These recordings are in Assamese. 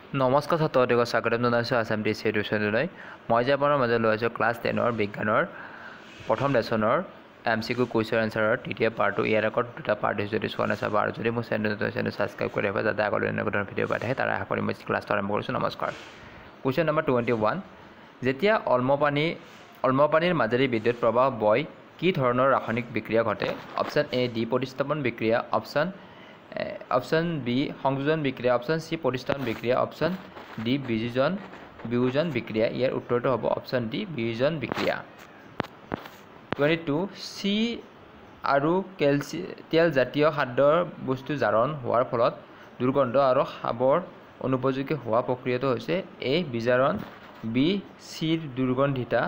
নমস্কাৰ ছাত্ৰসকলক স্বাগতম জনাইছোঁ আছাম ডিচি এডুকেশ্যনলৈ। মই যে আপোনাৰ মাজত লৈ আছোঁ ক্লাছ 10ৰ বিজ্ঞানৰ প্ৰথম লেচনৰ MCQ কুৱেশ্যন এনচাৰৰ তৃতীয় পাৰ্টটো। ইয়াৰ আগত দুটা পাৰ্ট হৈছে, যদি চোৱা নাচাব আৰু যদি মোৰ চেনেল ছাবস্ক্ৰাইব কৰি ৰাখিব যাতে আগলৈ এনেকুৱা ধৰণৰ ভিডিঅ' পাই থাকে, তাৰ আশা কৰি মই ক্লাছটো আৰম্ভ কৰিছোঁ। নমস্কাৰ। কুৱেশ্যন নম্বৰ 21, যেতিয়া অম্লপানীৰ মাজেৰে বিদ্যুৎ প্ৰবাহ বয় কি ধৰণৰ ৰাসায়নিক বিক্ৰিয়া ঘটে? অপশ্যন এ ডি প্ৰতিস্থাপন বিক্ৰিয়া, অপশ্যন বি সংযোজন বিক্ৰিয়া, অপশ্যন চি প্ৰতিস্থাপন বিক্ৰিয়া, অপশ্যন ডি বিয়োজন বিক্ৰিয়া। ইয়াৰ উত্তৰটো হ'ব অপশ্যন ডি বিয়োজন বিক্ৰিয়া। 22, চি আৰু তেলজাতীয় খাদ্যৰ বস্তু জাৰণ হোৱাৰ ফলত দুৰ্গন্ধ আৰু খাবৰ অনুপযোগী হোৱা প্ৰক্ৰিয়াটো হৈছে এ বিজাৰণ, বি চিৰ দুৰ্গন্ধিতা,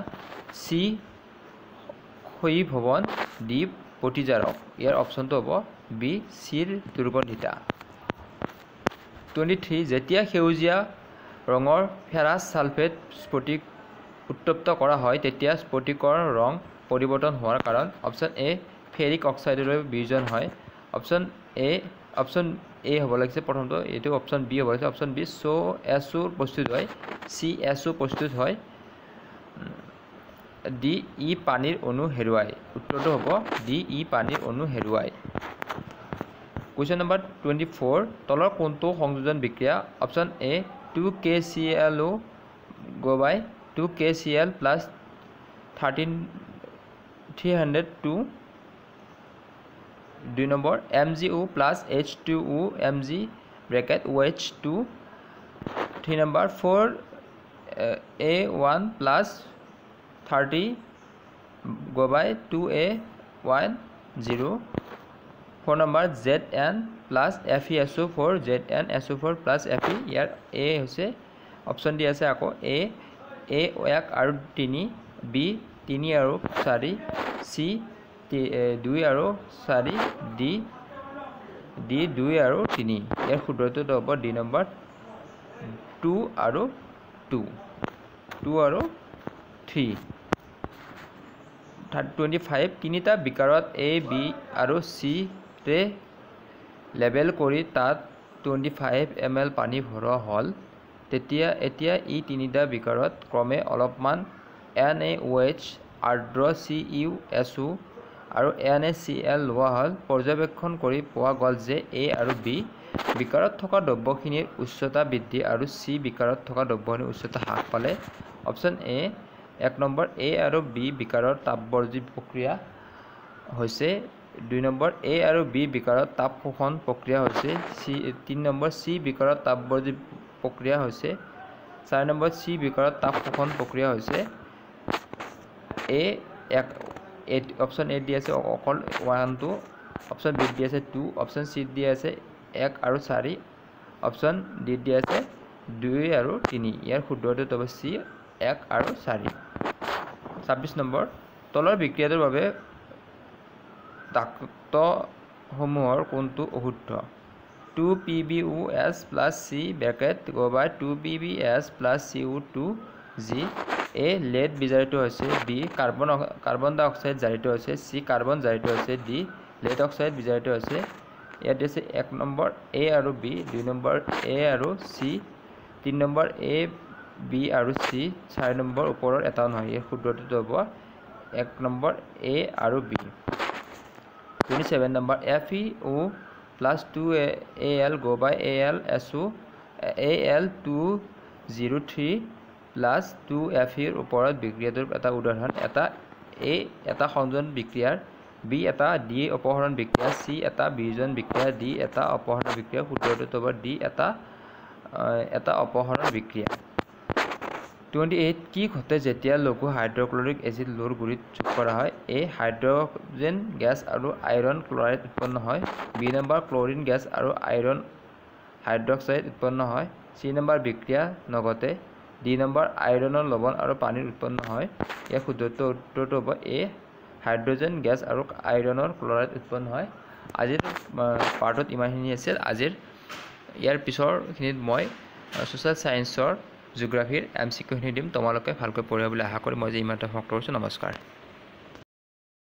চি ক্ষয়ীভৱন, ডি প্ৰতিজাৰক। ইয়াৰ অপশ্যনটো হ'ব বি চিৰ দুৰ্গন্ধিতা। 23, যেতিয়া সেউজীয়া ৰঙৰ ফেৰাছ ছালফেট স্ফটিক উত্তপ্ত কৰা হয় তেতিয়া স্ফটিকৰ ৰং পৰিৱৰ্তন হোৱাৰ কাৰণ? অপশ্যন এ ফেৰিক অক্সাইডলৈ বিয়োজন হয়, অপশ্যন এ হ'ব লাগিছে প্ৰথমটো, এইটো অপশ্যন বি হ'ব লাগিছে, অপশ্যন বি SO প্ৰস্তুত হয়, চি SO প্ৰস্তুত হয়, ডি ই পানীৰ অণু হেৰুৱায়। উত্তৰটো হ'ব ডি ই পানীৰ অণু হেৰুৱায়। কুৱেশ্যন নম্বৰ 24, তলৰ কোনটো সংযোজন বিক্ৰিয়া? Option A 2KClO go by 2KCl plus 302, 2 number MgO plus H2O Mg bracket OH2, 3 number 4A1 plus 30 go by 2A10, 4 number Zn plus FeSO4 ZnSO4 plus Fe। ইয়াৰ এ হৈছে অপশ্যন ডি আছে, আকৌ এ 1 আৰু 3, বি 3 আৰু 4, চি 2 আৰু 4, ডি 2 আৰু 3। ইয়াৰ শুদ্ধটো হ'ব ডি নম্বৰ 2 আৰু 3। 25, তিনিটা বিকাৰত এ বি আৰু চি ৰে লেবেল কৰি তাত 25 ml পানী ভৰোৱা হ'ল, এতিয়া ই তিনিটা বিকাৰত ক্ৰমে অলপমান NaOH, আৰ্দ্ৰ CuSO আৰু NaCl লোৱা হ'ল। পৰ্যবেক্ষণ কৰি পোৱা গ'ল যে এ আৰু বি বিকাৰত থকা দ্ৰব্যখিনিৰ উচ্চতা বৃদ্ধি আৰু চি বিকাৰত থকা দ্ৰব্যখিনিৰ উচ্চতা হ্ৰাস পালে। অপশ্যন এ 1 নম্বৰ এ আৰু বি বিকাৰৰ তাপবৰ্জি প্ৰক্ৰিয়া হৈছে, 2 নম্বৰ এ আৰু বি বিকাৰত তাপ শোষণ প্ৰক্ৰিয়া হৈছে, 3 নম্বৰ চি বিকাৰত তাপবৰ্জি প্ৰক্ৰিয়া হৈছে, 4 নম্বৰ চি বিকাৰত তাপ শোষণ প্ৰক্ৰিয়া হৈছে। অপশ্যন এ দি আছে অকল 1 2, অপশ্যন বি দি আছে 2, অপশ্যন চি দি আছে 1 আৰু 4, অপশ্যন ডি দি আছে 2 আৰু 3। ইয়াৰ শুদ্ধটো হ'ব চি 1 আৰু 4। 26 নম্বৰ, তলৰ বিক্ৰিয়াটোৰ বাবে তাক্তসমূহৰ কোনটো অশুদ্ধ? 2PbOS plus C bracket go by 2PbS plus CO2 G, A lead বিজাৰিত হৈছে, বি কাৰ্বন ডাই অক্সাইড জাৰিত হৈছে, চি কাৰ্বন জাৰিত হৈছে, ডি লেড অক্সাইড বিজাৰিত হৈছে। ইয়াত দিছে 1 নম্বৰ এ আৰু বি, 2 নম্বৰ এ আৰু চি, 3 নম্বৰ এ বি আৰু চি, 4 নম্বৰ ওপৰৰ এটাও নহয়। ইয়াৰ শুদ্ধটো হ'ব 1 নম্বৰ এ আৰু বি। 27 নম্বৰ FeO plus 2Al go by Al203 plus 2Fe ৰ ওপৰত বিক্ৰিয়াটোৰ এটা উদাহৰণ, এটা সংযোজন বিক্ৰিয়াৰ, বি এটা ডি অপহৰণ বিক্ৰিয়া, চি এটা বিয়োজন বিক্ৰিয়া, ডি এটা অপহৰণ বিক্ৰিয়া। শুদ্ধটো হ'ব ডি এটা অপহৰণ বিক্ৰিয়া। 28, কি ঘটে যেতিয়া লঘু হাইড্ৰক্লৰিক এচিড লোৰ গুৰিত যোগ কৰা হয়? এ হাইড্ৰজেন গেছ আৰু আইৰণ ক্লৰাইড উৎপন্ন হয়, বি নম্বৰ ক্লৰিন গেছ আৰু আইৰণ হাইড্ৰক্সাইড উৎপন্ন হয়, চি নম্বৰ বিক্ৰিয়া নঘটে, ডি নম্বৰ আইৰণৰ লৱণ আৰু পানীৰ উৎপন্ন হয়। ইয়াৰ উত্তৰটো হ'ব এ হাইড্ৰজেন গেছ আৰু আইৰণৰ ক্লৰাইড উৎপন্ন হয়। আজিৰ পাৰ্টত ইমানখিনি আছিল। ইয়াৰ পিছৰখিনিত মই ছ'চিয়েল ছায়েন্সৰ জিঅ'গ্ৰাফীৰ MCQ খিনি দিম। তোমালোকে ভালকৈ পঢ়িবা বুলি আশা কৰি মই যে ইমানতে সমাপ্ত কৰিছোঁ। নমস্কাৰ।